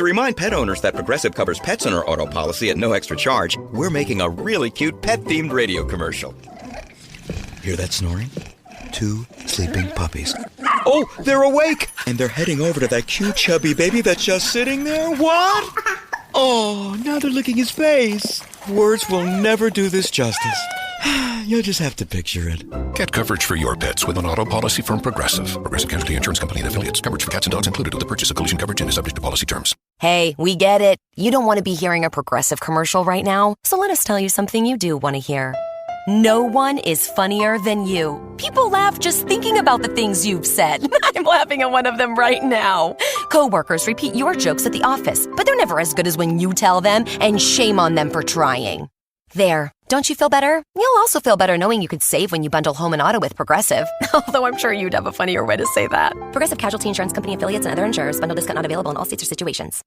To remind pet owners that Progressive covers pets in our auto policy at no extra charge, we're making a really cute pet-themed radio commercial. Hear that snoring? 2 sleeping puppies. Oh, they're awake! And they're heading over to that cute chubby baby that's just sitting there. What? Oh, now they're licking his face. Words will never do this justice. You'll just have to picture it. Get coverage for your pets with an auto policy from Progressive. Progressive Casualty Insurance Company and affiliates. Coverage for cats and dogs included with the purchase of collision coverage and is subject to policy terms. Hey, we get it. You don't want to be hearing a Progressive commercial right now, so let us tell you something you do want to hear. No one is funnier than you. People laugh just thinking about the things you've said. I'm laughing at one of them right now. Coworkers repeat your jokes at the office, but they're never as good as when you tell them, and shame on them for trying. There. Don't you feel better? You'll also feel better knowing you could save when you bundle home and auto with Progressive. Although I'm sure you'd have a funnier way to say that. Progressive Casualty Insurance Company affiliates and other insurers. Bundle discount not available in all states or situations.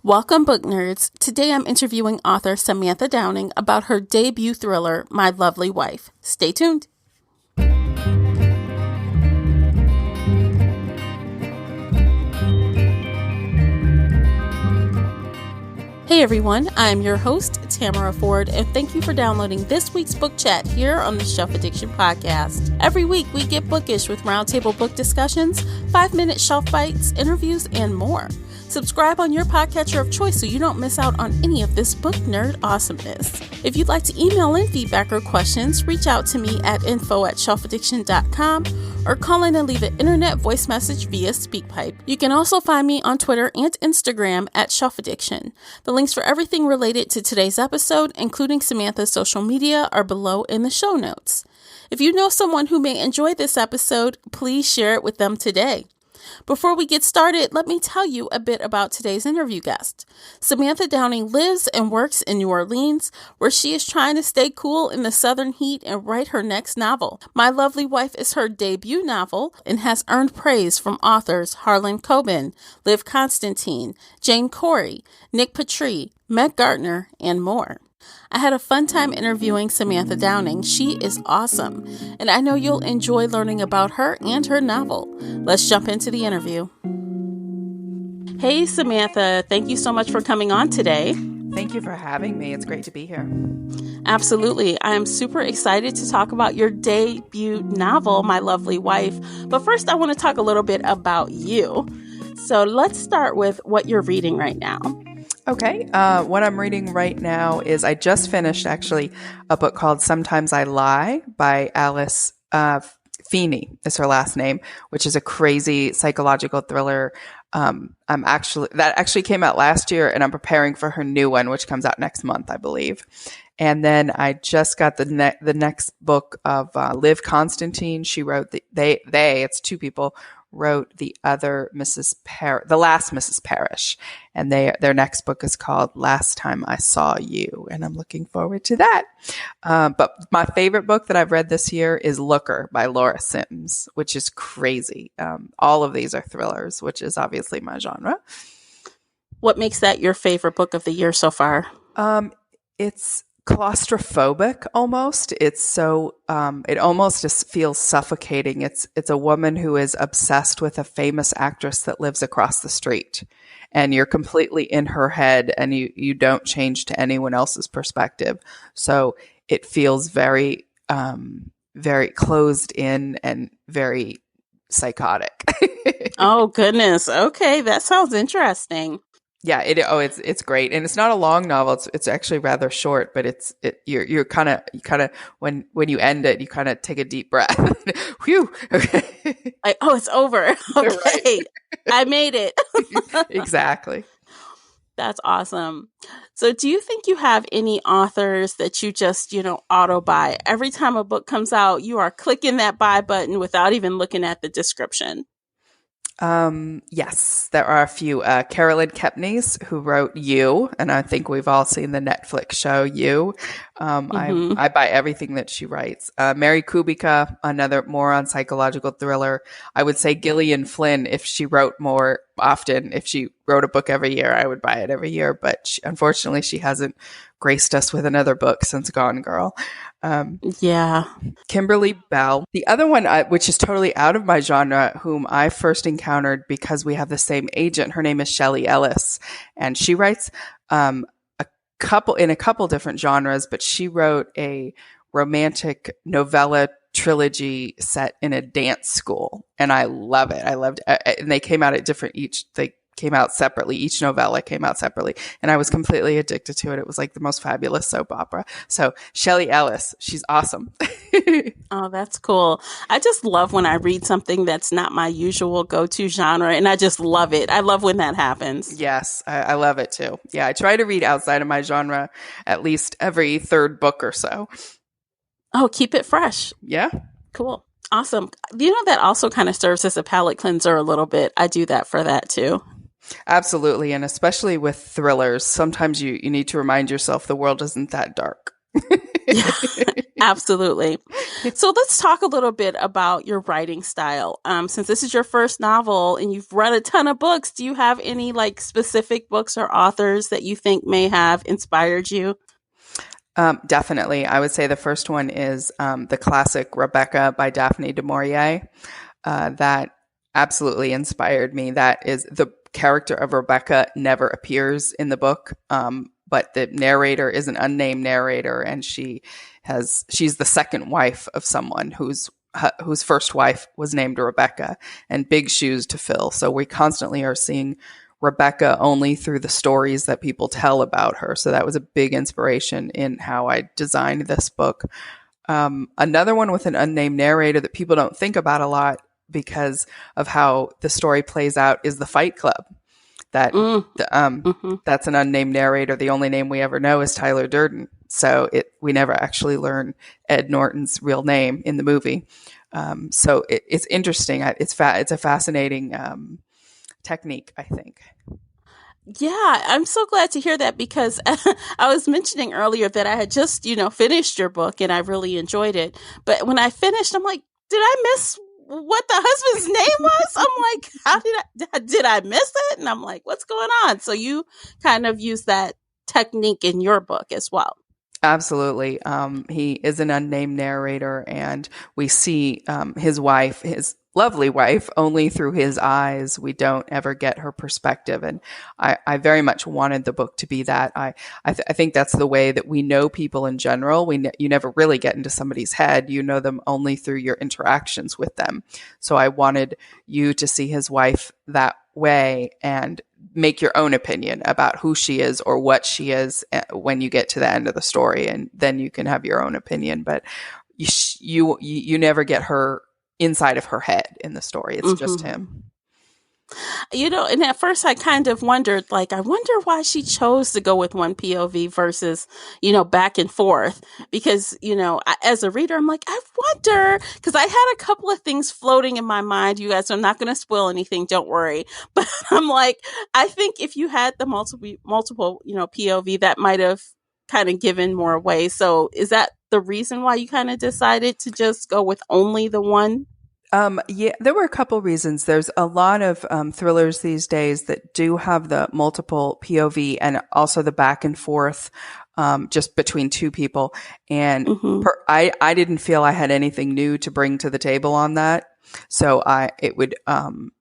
Welcome, book nerds. Today I'm interviewing author Samantha Downing about her debut thriller, My Lovely Wife. Stay tuned. Hey everyone, I'm your host, Tamara Ford, and thank you for downloading this week's book chat here on the Shelf Addiction Podcast. Every week we get bookish with roundtable book discussions, 5-minute shelf bites, interviews, and more. Subscribe on your podcatcher of choice so you don't miss out on any of this book nerd awesomeness. If you'd like to email in feedback or questions, reach out to me at info@shelfaddiction.com or call in and leave an internet voice message via SpeakPipe. You can also find me on Twitter and Instagram at Shelf Addiction. The links for everything related to today's episode, including Samantha's social media, are below in the show notes. If you know someone who may enjoy this episode, please share it with them today. Before we get started, let me tell you a bit about today's interview guest. Samantha Downing lives and works in New Orleans, where she is trying to stay cool in the southern heat and write her next novel. My Lovely Wife is her debut novel and has earned praise from authors Harlan Coben, Liv Constantine, Jane Corey, Nick Petrie, Meg Gardner, and more. I had a fun time interviewing Samantha Downing. She is awesome, and I know you'll enjoy learning about her and her novel. Let's jump into the interview. Hey, Samantha, thank you so much for coming on today. Thank you for having me. It's great to be here. Absolutely. I am super excited to talk about your debut novel, My Lovely Wife. But first, I want to talk a little bit about you. So let's start with what you're reading right now. Okay. What I'm reading right now is I just finished actually a book called Sometimes I Lie by Alice Feeney is her last name, which is a crazy psychological thriller. That actually came out last year, and I'm preparing for her new one, which comes out next month, I believe. And then I just got the next book of Liv Constantine. She wrote it's 2 people, wrote the last Mrs. Parrish, and their next book is called Last Time I Saw You, and I'm looking forward to that. But my favorite book that I've read this year is Looker by Laura Sims, which is crazy. All of these are thrillers, which is obviously my genre. What makes that your favorite book of the year so far? It's claustrophobic almost. It's so it almost just feels suffocating. It's a woman who is obsessed with a famous actress that lives across the street, and you're completely in her head, and you don't change to anyone else's perspective. So it feels very very closed in and very psychotic. Oh goodness. Okay, that sounds interesting. Yeah, it's great, and it's not a long novel. It's actually rather short, but you're kind of when you end it, you kind of take a deep breath. Whew. Okay. It's over. Okay, Right. I made it. Exactly. That's awesome. So, do you think you have any authors that you just auto buy every time a book comes out? You are clicking that buy button without even looking at the description. Yes, there are a few. Carolyn Kepnes, who wrote You, and I think we've all seen the Netflix show You. I buy everything that she writes. Mary Kubica, another more on psychological thriller. I would say Gillian Flynn, if she wrote more often. If she wrote a book every year, I would buy it every year. But unfortunately, she hasn't graced us with another book since Gone Girl. Yeah. Kimberly Bell. The other one, which is totally out of my genre, whom I first encountered because we have the same agent. Her name is Shelley Ellis, and she writes in a couple different genres, but she wrote a romantic novella trilogy set in a dance school, and I love it. I loved it. And they came out at they came out separately. Each novella came out separately, and I was completely addicted to it. It was like the most fabulous soap opera. So Shelley Ellis, she's awesome. Oh, that's cool. I just love when I read something that's not my usual go-to genre, and I just love it. I love when that happens. Yes, I love it too. Yeah, I try to read outside of my genre at least every third book or so. Oh, keep it fresh. Yeah. Cool. Awesome. That also kind of serves as a palate cleanser a little bit. I do that for that too. Absolutely. And especially with thrillers, sometimes you need to remind yourself the world isn't that dark. Yeah, absolutely. So let's talk a little bit about your writing style. Since this is your first novel and you've read a ton of books, do you have any specific books or authors that you think may have inspired you? Definitely. I would say the first one is the classic Rebecca by Daphne du Maurier. That absolutely inspired me. That is, the character of Rebecca never appears in the book, but the narrator is an unnamed narrator, and she's the second wife of someone whose first wife was named Rebecca, and big shoes to fill. So we constantly are seeing Rebecca only through the stories that people tell about her. So that was a big inspiration in how I designed this book. Another one with an unnamed narrator that people don't think about a lot because of how the story plays out is The Fight Club. That's an unnamed narrator. The only name we ever know is Tyler Durden. So we never actually learn Ed Norton's real name in the movie. So it's interesting. It's a fascinating technique, I think. Yeah, I'm so glad to hear that because I was mentioning earlier that I had just, finished your book and I really enjoyed it. But when I finished, I'm like, did I miss what the husband's name was? I'm like, how did I miss it? And I'm like, what's going on? So you kind of use that technique in your book as well. Absolutely. He is an unnamed narrator, and we see his wife, his lovely wife, only through his eyes. We don't ever get her perspective. And I very much wanted the book to be that. I think that's the way that we know people in general. You never really get into somebody's head. You know them only through your interactions with them. So I wanted you to see his wife that way and make your own opinion about who she is or what she is when you get to the end of the story, and then you can have your own opinion. But you never get her inside of her head in the story. It's just him. And at first I kind of wondered, I wonder why she chose to go with one POV versus, back and forth. Because, as a reader, I'm like, I wonder, because I had a couple of things floating in my mind, you guys, so I'm not going to spoil anything, don't worry. But I'm like, I think if you had the multiple, POV, that might have kind of given more away. So is that the reason why you kind of decided to just go with only the one? Yeah, there were a couple reasons. There's a lot of thrillers these days that do have the multiple POV and also the back and forth just between two people. And I didn't feel I had anything new to bring to the table on that. So it would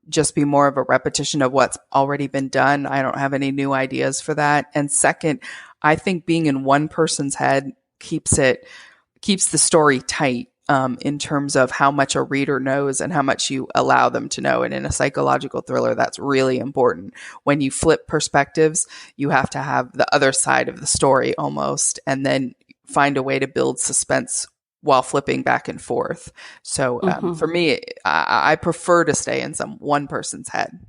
just be more of a repetition of what's already been done. I don't have any new ideas for that. And second, I think being in one person's head keeps the story tight. In terms of how much a reader knows and how much you allow them to know. And in a psychological thriller, that's really important. When you flip perspectives, you have to have the other side of the story almost, and then find a way to build suspense while flipping back and forth. So for me, I prefer to stay in one person's head.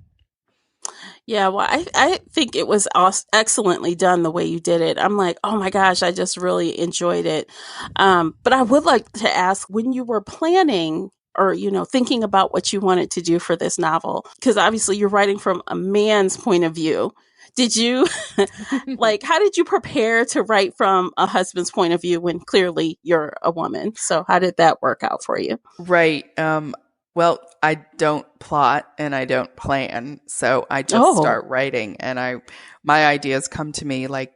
Yeah, well, I think it was excellently done the way you did it. I'm like, oh my gosh, I just really enjoyed it. But I would like to ask, when you were planning or, thinking about what you wanted to do for this novel, because obviously you're writing from a man's point of view. Did you, how did you prepare to write from a husband's point of view when clearly you're a woman? So how did that work out for you? Right. Well, I don't plot and I don't plan. So I just start writing, and my ideas come to me like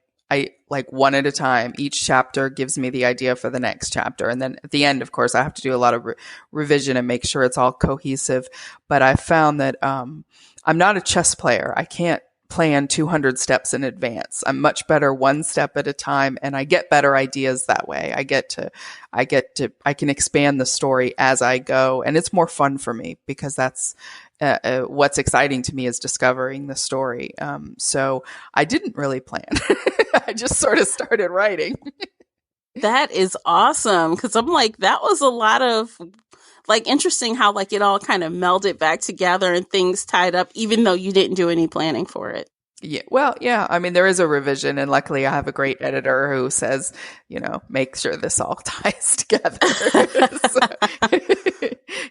one at a time. Each chapter gives me the idea for the next chapter. And then at the end, of course, I have to do a lot of revision and make sure it's all cohesive. But I found that I'm not a chess player. I can't plan 200 steps in advance. I'm much better one step at a time, and I get better ideas that way. I can expand the story as I go, and it's more fun for me because that's what's exciting to me is discovering the story. So I didn't really plan. I just sort of started writing. That is awesome. Cause I'm like, that was a lot of like interesting how like it all kind of melded back together and things tied up, even though you didn't do any planning for it. Yeah. Well, yeah. I mean, there is a revision, and luckily I have a great editor who says, make sure this all ties together. So,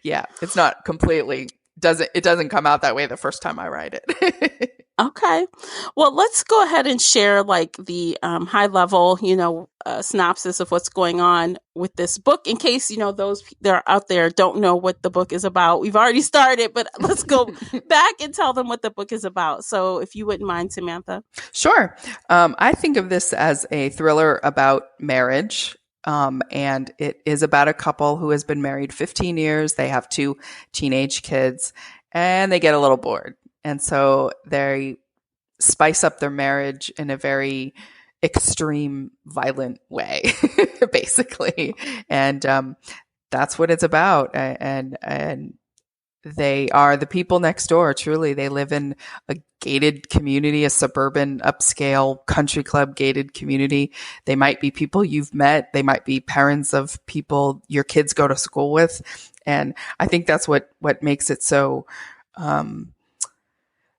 yeah, it's not completely, it doesn't come out that way the first time I write it. Okay. Well, let's go ahead and share like the high level, synopsis of what's going on with this book in case, those that are out there don't know what the book is about. We've already started, but let's go back and tell them what the book is about. So if you wouldn't mind, Samantha. Sure. I think of this as a thriller about marriage. And it is about a couple who has been married 15 years. They have 2 teenage kids, and they get a little bored. And so they spice up their marriage in a very extreme, violent way, basically. And that's what it's about. And they are the people next door. Truly, they live in a gated community, a suburban, upscale country club gated community. They might be people you've met. They might be parents of people your kids go to school with. And I think that's what makes it so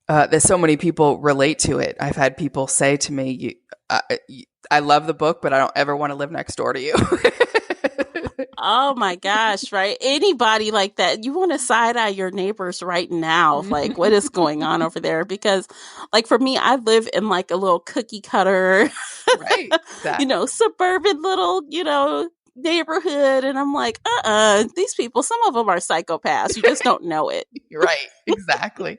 that so many people relate to it. I've had people say to me, I love the book, but I don't ever want to live next door to you. Oh my gosh, right? Anybody like that, you want to side eye your neighbors right now. Like, what is going on over there? Because like for me, I live in like a little cookie cutter, right? Exactly. Suburban little, neighborhood. And I'm like, these people, some of them are psychopaths. You just don't know it. Right. Exactly.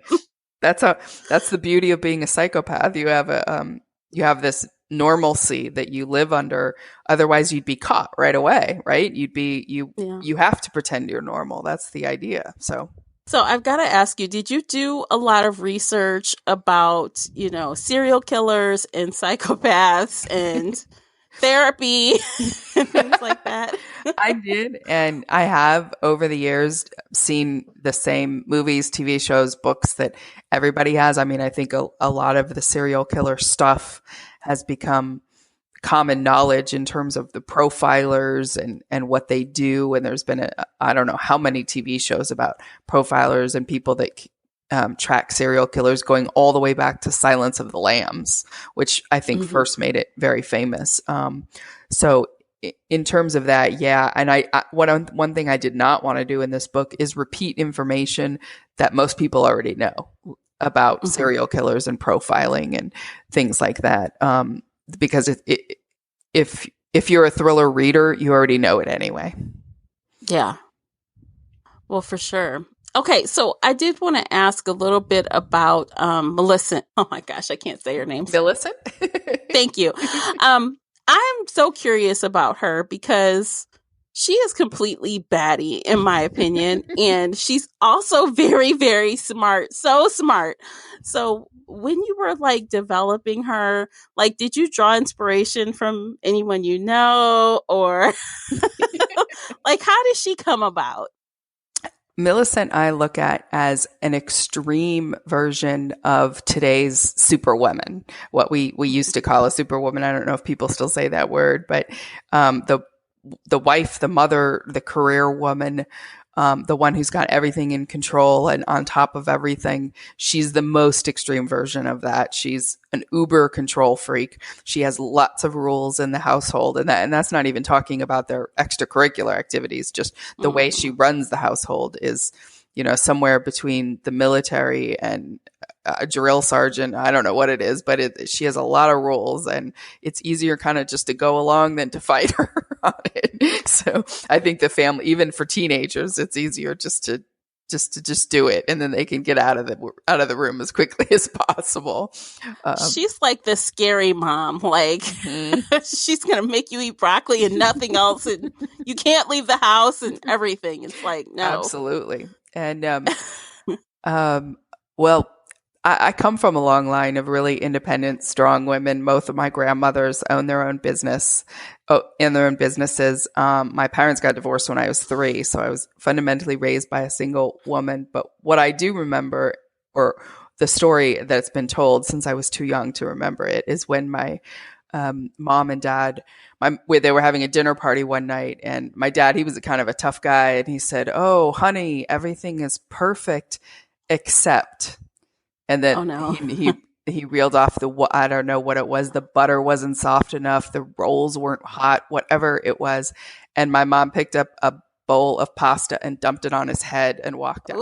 That's the beauty of being a psychopath. You have this normalcy that you live under. Otherwise you'd be caught right away, right? You have to pretend you're normal. That's the idea. So I've got to ask you, did you do a lot of research about, serial killers and psychopaths and therapy and things like that? I did. And I have over the years seen the same movies, TV shows, books that everybody has. I mean, I think a lot of the serial killer stuff has become common knowledge in terms of the profilers and what they do. And there's been I don't know how many TV shows about profilers and people that track serial killers going all the way back to Silence of the Lambs, which I think first made it very famous. So in terms of that, yeah. And one thing I did not want to do in this book is repeat information that most people already know about serial killers and profiling and things like that. Because if you're a thriller reader, you already know it anyway. Yeah. Well, for sure. Okay, so I did want to ask a little bit about Millicent. Oh my gosh, I can't say her name. Millicent? Thank you. I'm so curious about her because she is completely batty, in my opinion. And she's also very, very smart. So smart. So when you were like developing her, like, did you draw inspiration from anyone you know? Or like, how did she come about? Millicent I look at as an extreme version of today's superwoman, what we used to call a superwoman. I don't know if people still say that word, but the wife, the mother, the career woman, the one who's got everything in control and on top of everything. She's the most extreme version of that. She's an uber control freak. She has lots of rules in the household, and that's not even talking about their extracurricular activities. Just the way she runs the household is, somewhere between the military and a drill sergeant. I don't know what it is, but she has a lot of rules, and it's easier kind of just to go along than to fight her on it. So I think the family, even for teenagers, it's easier just to just to do it, and then they can get out of the room as quickly as possible. She's like the scary mom. Like she's gonna make you eat broccoli and nothing else, and you can't leave the house and everything. It's like no, absolutely. And well, I come from a long line of really independent, strong women. Both of my grandmothers own their own business, and their own businesses. My parents got divorced when I was 3, so I was fundamentally raised by a single woman. But what I do remember, or the story that's been told since I was too young to remember it, is when my mom and dad, they were having a dinner party one night, and my dad, he was kind of a tough guy, and he said, "Oh, honey, everything is perfect except." And then oh, no. he reeled off I don't know what it was. The butter wasn't soft enough. The rolls weren't hot, whatever it was. And my mom picked up a bowl of pasta and dumped it on his head and walked out.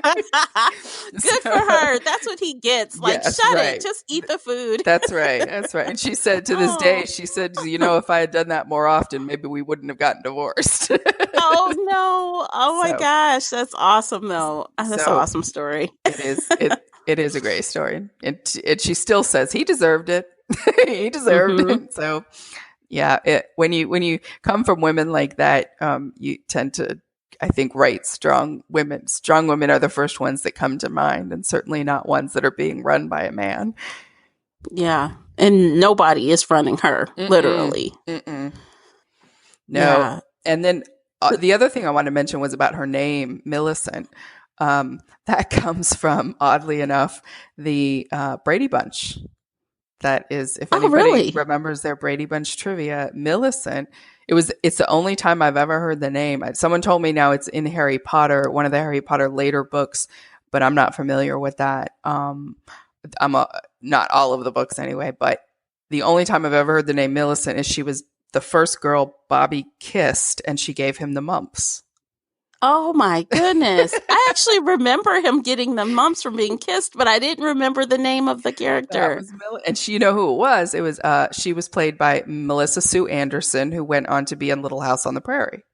Good for her. That's what he gets. Like, yes, shut right. it. Just eat the food. That's right. That's right. And she said to this day, she said, if I had done that more often, maybe we wouldn't have gotten divorced. Oh, no. Oh, my gosh. That's awesome, though. That's an awesome story. It is. It is a great story. And she still says he deserved it. He deserved it. So, yeah, when you come from women like that, you tend to, I think, write strong women. Strong women are the first ones that come to mind, and certainly not ones that are being run by a man. Yeah. And nobody is running her, literally. No. Yeah. And then the other thing I wanted to mention was about her name, Millicent. That comes from, oddly enough, the Brady Bunch. That is, if anybody remembers their Brady Bunch trivia, Millicent, it's the only time I've ever heard the name. Someone told me now it's in Harry Potter, one of the Harry Potter later books, but I'm not familiar with that. Not all of the books anyway, but the only time I've ever heard the name Millicent is she was the first girl Bobby kissed, and she gave him the mumps. Oh my goodness. I actually remember him getting the mumps from being kissed, but I didn't remember the name of the character. And she, you know who it was? It was she was played by Melissa Sue Anderson, who went on to be in Little House on the Prairie.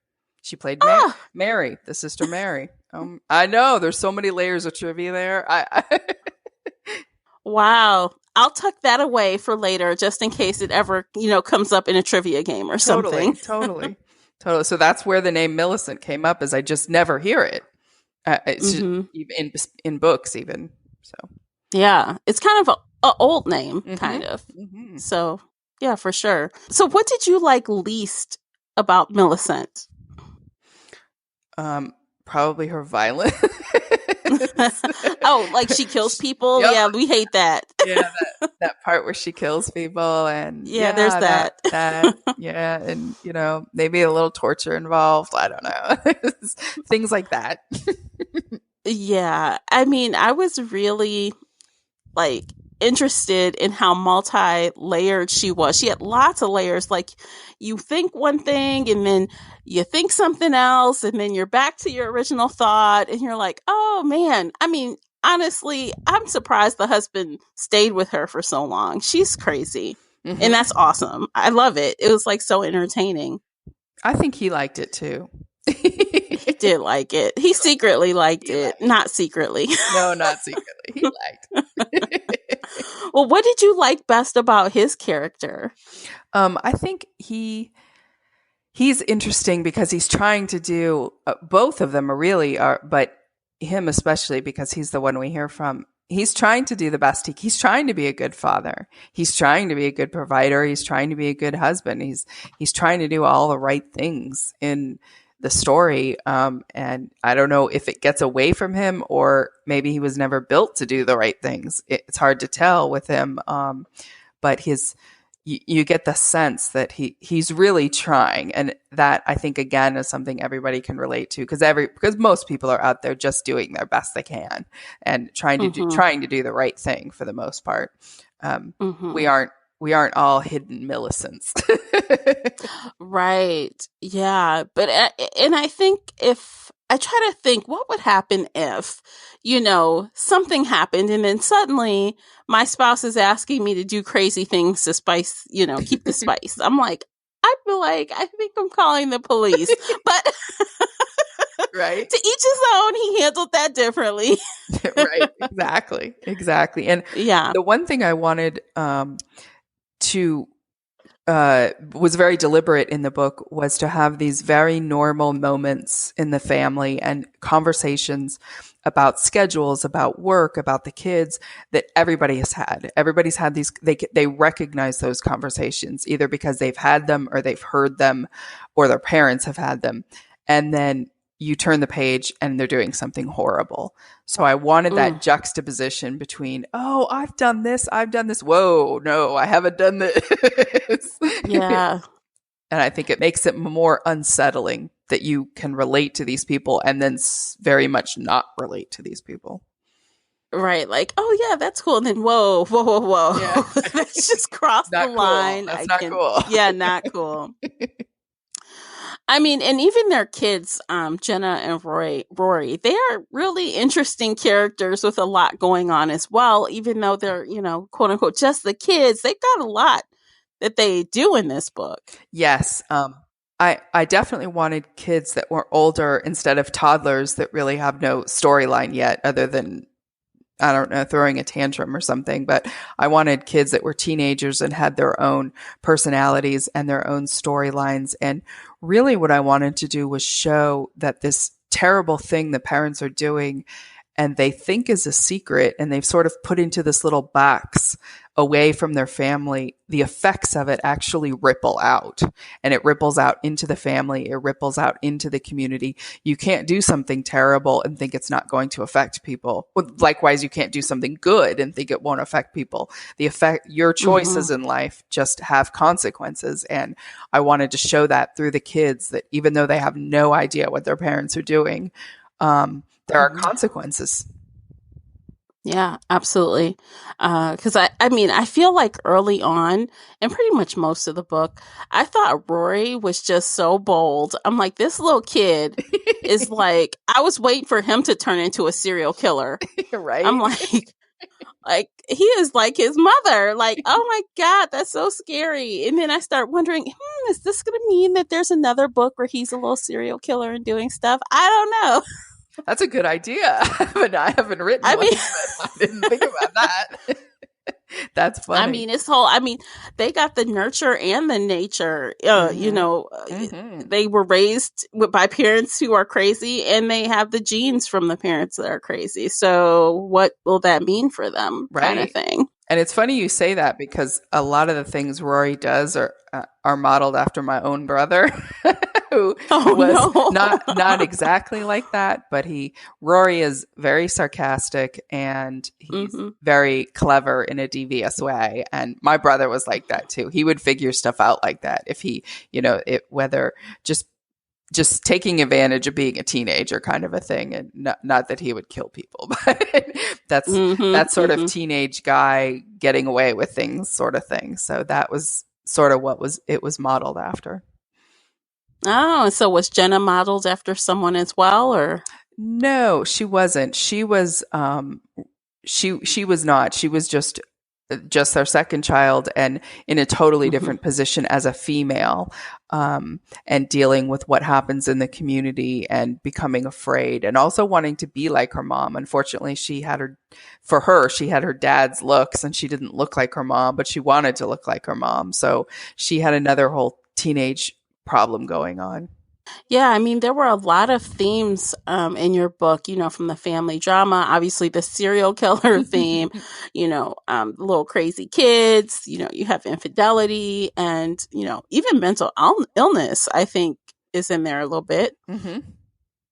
She played Mary, the sister Mary. I know there's so many layers of trivia there. Wow. I'll tuck that away for later, just in case it ever, comes up in a trivia game or something. Totally. So that's where the name Millicent came up, as I just never hear it. It's just, even in books even. So yeah, it's kind of an old name, kind of. Mm-hmm. So yeah, for sure. So what did you like least about Millicent? Probably her violence. Oh, like she kills people? Yep. Yeah, we hate that. Yeah, that part where she kills people, and there's that. Yeah, and maybe a little torture involved. I don't know. Things like that. Yeah, I mean, I was really interested in how multi-layered she was. She had lots of layers. Like, you think one thing and then you think something else, and then you're back to your original thought, and you're like, oh man. I mean, honestly, I'm surprised the husband stayed with her for so long. She's crazy. And that's awesome. I love it. It was so entertaining. I think he liked it too. He did like it. He secretly liked it. Not secretly. No, not secretly. He liked it. Well, what did you like best about his character? I think he's interesting because he's trying to do both of them are, but him especially, because he's the one we hear from. He's trying to do the best. He's trying to be a good father. He's trying to be a good provider. He's trying to be a good husband. He's trying to do all the right things in the story. And I don't know if it gets away from him, or maybe he was never built to do the right things. It's hard to tell with him. But you get the sense that he's really trying. And that, I think, again, is something everybody can relate to, because most people are out there just doing their best they can and trying to do the right thing for the most part. We aren't all hidden Millicents. Right. Yeah. But, and I think if I try to think what would happen if, something happened and then suddenly my spouse is asking me to do crazy things to spice, keep the spice. I'm like, I feel like, I think I'm calling the police, but Right. To each his own. He handled that differently. Right. Exactly. And Yeah. the one thing I wanted to was very deliberate in the book was to have these very normal moments in the family and conversations about schedules, about work, about the kids that everybody has had. Everybody's had these, they recognize those conversations either because they've had them or they've heard them or their parents have had them. And then you turn the page and they're doing something horrible. So I wanted that juxtaposition between, oh, I've done this. Whoa, no, I haven't done this. Yeah. And I think it makes it more unsettling that you can relate to these people and then very much not relate to these people. Right. Like, oh, yeah, that's cool. And then, whoa. Yeah. That's just crossed the Not cool. line. That's not cool. Yeah, not cool. I mean, and even their kids, Jenna and Rory, they are really interesting characters with a lot going on as well, even though they're, quote unquote, just the kids. They've got a lot that they do in this book. Yes. I definitely wanted kids that were older instead of toddlers that really have no storyline yet other than, I don't know, throwing a tantrum or something. But I wanted kids that were teenagers and had their own personalities and their own storylines. And really what I wanted to do was show that this terrible thing the parents are doing and they think is a secret and they've sort of put into this little box away from their family, the effects of it actually ripple out. And it ripples out into the family. It ripples out into the community. You can't do something terrible and think it's not going to affect people. Likewise, you can't do something good and think it won't affect people. Your choices in life just have consequences. And I wanted to show that through the kids that even though they have no idea what their parents are doing, there are consequences. Yeah, absolutely. Because I feel like early on, and pretty much most of the book, I thought Rory was just so bold. I'm like, this little kid is like, I was waiting for him to turn into a serial killer. Right. I'm like he is like his mother. Like, oh my God, that's so scary. And then I start wondering, is this going to mean that there's another book where he's a little serial killer and doing stuff? I don't know. That's a good idea. But I haven't written one, but I didn't think about that. That's funny. They got the nurture and the nature. They were raised by parents who are crazy and they have the genes from the parents that are crazy. So what will that mean for them? Right. Kind of thing. And it's funny you say that because a lot of the things Rory does are modeled after my own brother, who was not exactly like that, but Rory is very sarcastic and he's very clever in a devious way. And my brother was like that too. He would figure stuff out like that if he, whether just taking advantage of being a teenager kind of a thing. And not that he would kill people, but that's that sort of teenage guy getting away with things sort of thing. So that was sort of it was modeled after. Oh, so was Jenna modeled after someone as well, or? No, she wasn't. She was, she was not. She was just their second child and in a totally different position as a female, and dealing with what happens in the community and becoming afraid and also wanting to be like her mom. Unfortunately, she had her dad's looks and she didn't look like her mom, but she wanted to look like her mom. So she had another whole teenage problem going on. Yeah, there were a lot of themes in your book, from the family drama, obviously the serial killer theme, little crazy kids, you have infidelity and, even mental illness, I think, is in there a little bit. Mm-hmm.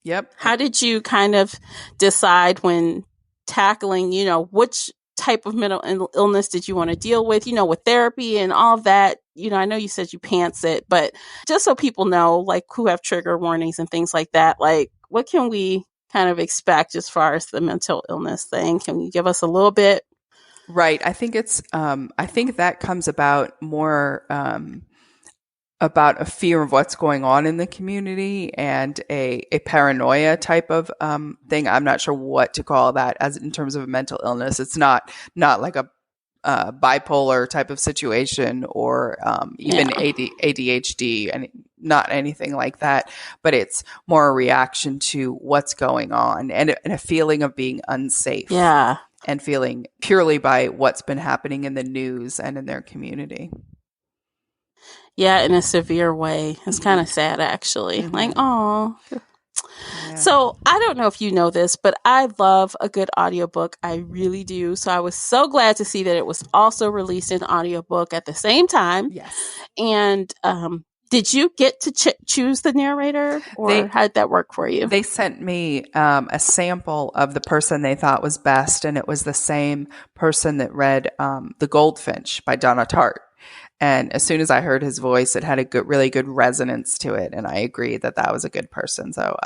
Yep. How did you kind of decide when tackling, which type of mental illness did you want to deal with, with therapy and all of that? I know you said you pants it, but just so people know, like, who have trigger warnings and things like that, like, what can we kind of expect as far as the mental illness thing? Can you give us a little bit? Right. I think I think that comes about more, about a fear of what's going on in the community and a paranoia type of thing. I'm not sure what to call that as in terms of a mental illness. It's not like a bipolar type of situation or even ADHD, and not anything like that, but it's more a reaction to what's going on and a feeling of being unsafe. Yeah. And feeling purely by what's been happening in the news and in their community. Yeah, in a severe way. It's kind of sad, actually. Like, oh. Yeah. So I don't know if you know this, but I love a good audiobook. I really do. So I was so glad to see that it was also released in audiobook at the same time. Yes. And did you get to choose the narrator, or how did that work for you? They sent me a sample of the person they thought was best, and it was the same person that read The Goldfinch by Donna Tartt. And as soon as I heard his voice, it had a really good resonance to it, and I agreed that was a good person. So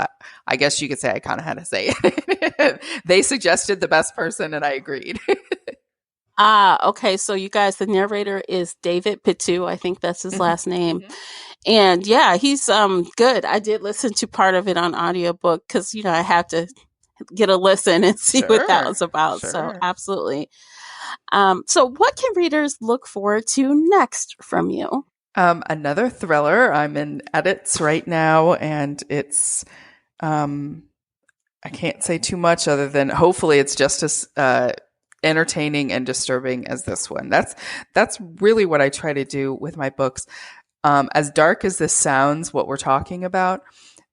I guess you could say I kind of had to say it. They suggested the best person, and I agreed. Okay. So you guys, the narrator is David Pitu. I think that's his last name. And yeah, he's good. I did listen to part of it on audiobook because, I have to get a listen and see what that was about. Sure. So absolutely. So what can readers look forward to next from you? Another thriller. I'm in edits right now, and it's I can't say too much other than hopefully it's just as entertaining and disturbing as this one. That's really what I try to do with my books. As dark as this sounds, what we're talking about,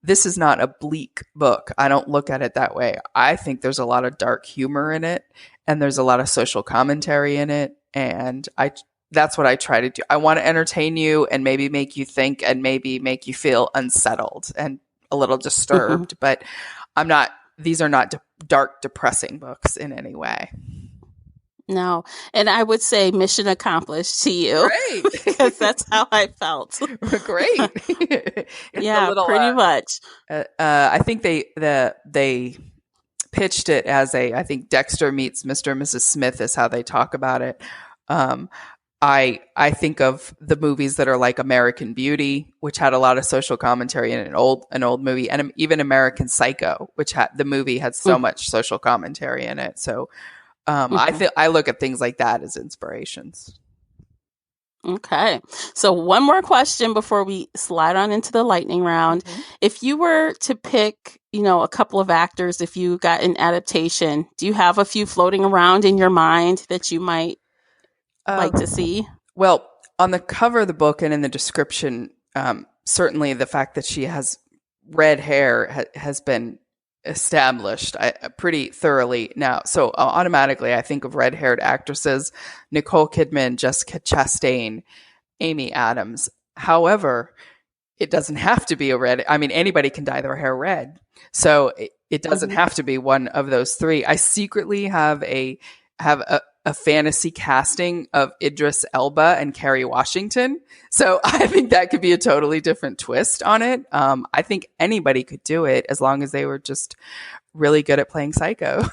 this is not a bleak book. I don't look at it that way. I think there's a lot of dark humor in it, and there's a lot of social commentary in it, and that's what I try to do. I want to entertain you and maybe make you think and maybe make you feel unsettled and a little disturbed, but these are not dark, depressing books in any way. No. And I would say mission accomplished to you. Great. Because that's how I felt. Great. Yeah, pretty much. I think they pitched it as I think Dexter meets Mr. and Mrs. Smith is how they talk about it. I think of the movies that are like American Beauty, which had a lot of social commentary in an old movie, and even American Psycho, which the movie had so much social commentary in it. So I look at things like that as inspirations. Okay. So one more question before we slide on into the lightning round. If you were to pick, a couple of actors, if you got an adaptation, do you have a few floating around in your mind that you might like to see? Well, on the cover of the book and in the description, certainly the fact that she has red hair has been established pretty thoroughly now. So automatically I think of red-haired actresses: Nicole Kidman, Jessica Chastain, Amy Adams. However, it doesn't have to be anybody can dye their hair red. So it doesn't have to be one of those three. I secretly have a fantasy casting of Idris Elba and Kerry Washington. So I think that could be a totally different twist on it. I think anybody could do it as long as they were just really good at playing Psycho.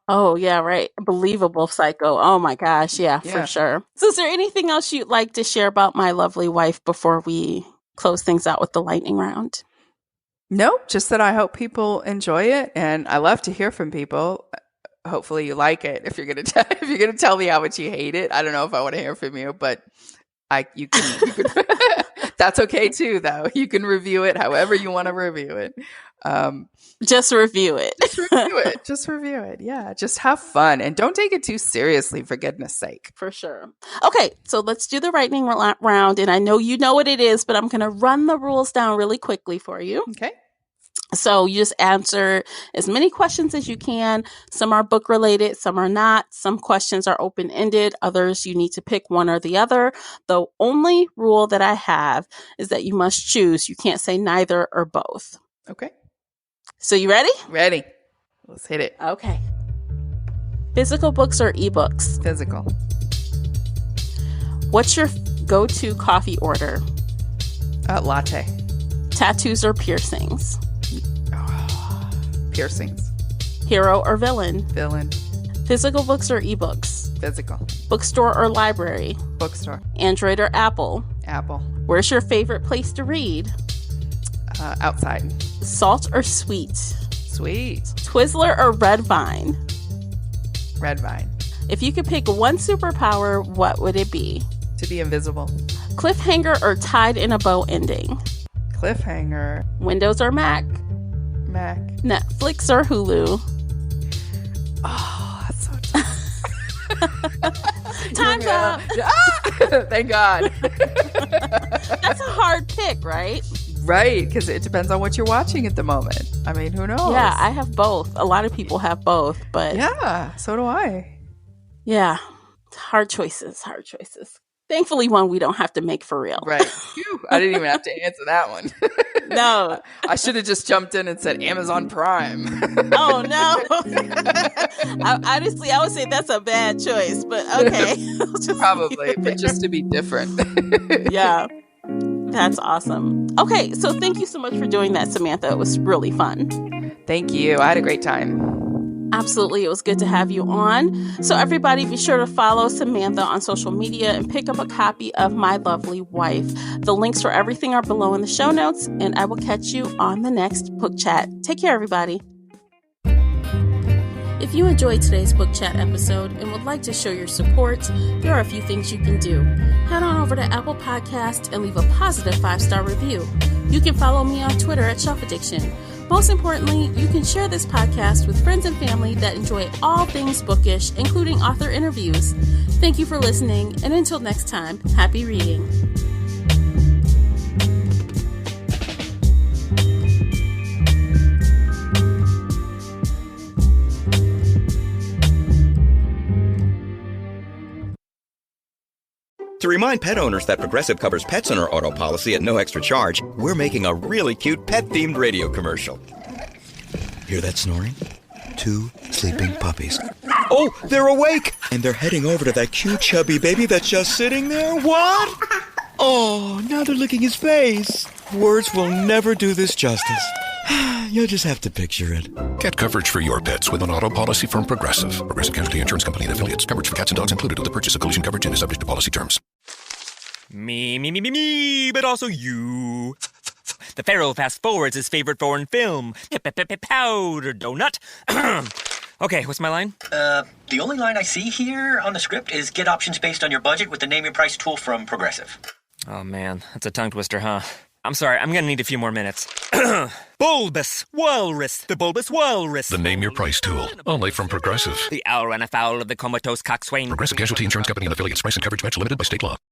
Oh, yeah, right. Believable Psycho. Oh, my gosh. Yeah, for sure. So is there anything else you'd like to share about My Lovely Wife before we close things out with the lightning round? No, just that I hope people enjoy it. And I love to hear from people. Hopefully you like it. If you're gonna tell me how much you hate it, I don't know if I want to hear from you, but you can that's okay too, though. You can review it however you want to review it. Just review it. Just review it. Yeah, just have fun and don't take it too seriously, for goodness sake. For sure. Okay, so let's do the lightning round, and I know you know what it is, but I'm gonna run the rules down really quickly for you. Okay. So you just answer as many questions as you can. Some are book related, some are not. Some questions are open ended. Others you need to pick one or the other. The only rule that I have is that you must choose. You can't say neither or both. Okay. So you ready? Ready. Let's hit it. Okay. Physical books or ebooks? Physical. What's your go-to coffee order? Latte. Tattoos or piercings? Piercings. Hero or villain? Villain. Physical books or ebooks? Physical. Bookstore or library? Bookstore. Android or Apple? Apple. Where's your favorite place to read? Outside. Salt or sweet? Sweet. Twizzler or Red Vine? Red Vine. If you could pick one superpower, what would it be? To be invisible. Cliffhanger or tied in a bow ending? Cliffhanger. Windows or Mac? Mac. Netflix or Hulu? Oh, that's so tough. Time's up. Thank God. That's a hard pick, right? Right, because it depends on what you're watching at the moment. I mean, who knows? Yeah, I have both. A lot of people have both, but yeah, so do I. Yeah, hard choices. Thankfully, one we don't have to make for real. Right. Phew, I didn't even have to answer that one. No. I should have just jumped in and said Amazon Prime. Oh, no. Honestly, I would say that's a bad choice, but okay. Probably, but just to be different. Yeah. That's awesome. Okay, so thank you so much for doing that, Samantha. It was really fun. Thank you. I had a great time. Absolutely. It was good to have you on. So everybody be sure to follow Samantha on social media and pick up a copy of My Lovely Wife. The links for everything are below in the show notes, and I will catch you on the next book chat. Take care, everybody. If you enjoyed today's book chat episode and would like to show your support, there are a few things you can do. Head on over to Apple Podcasts and leave a positive 5-star review. You can follow me on Twitter at Shelf Addiction. Most importantly, you can share this podcast with friends and family that enjoy all things bookish, including author interviews. Thank you for listening, and until next time, happy reading. To remind pet owners that Progressive covers pets in our auto policy at no extra charge, we're making a really cute pet-themed radio commercial. Hear that snoring? 2 sleeping puppies. Oh, they're awake! And they're heading over to that cute chubby baby that's just sitting there. What? Oh, now they're licking his face. Words will never do this justice. You'll just have to picture it. Get coverage for your pets with an auto policy from Progressive. Progressive Casualty Insurance Company and affiliates. Coverage for cats and dogs included with the purchase of collision coverage and is subject to policy terms. Me, but also you. The Pharaoh fast forwards his favorite foreign film, Powder Donut. Okay, what's my line? The only line I see here on the script is get options based on your budget with the Name Your Price tool from Progressive. Oh man, that's a tongue twister, huh? I'm sorry, I'm gonna need a few more minutes. Bulbous Walrus, the Bulbous Walrus. The Name Your Price tool, only from Progressive. The owl ran afoul of the comatose coxswain. Progressive Casualty Insurance Company and affiliates. Price and coverage match limited by state law.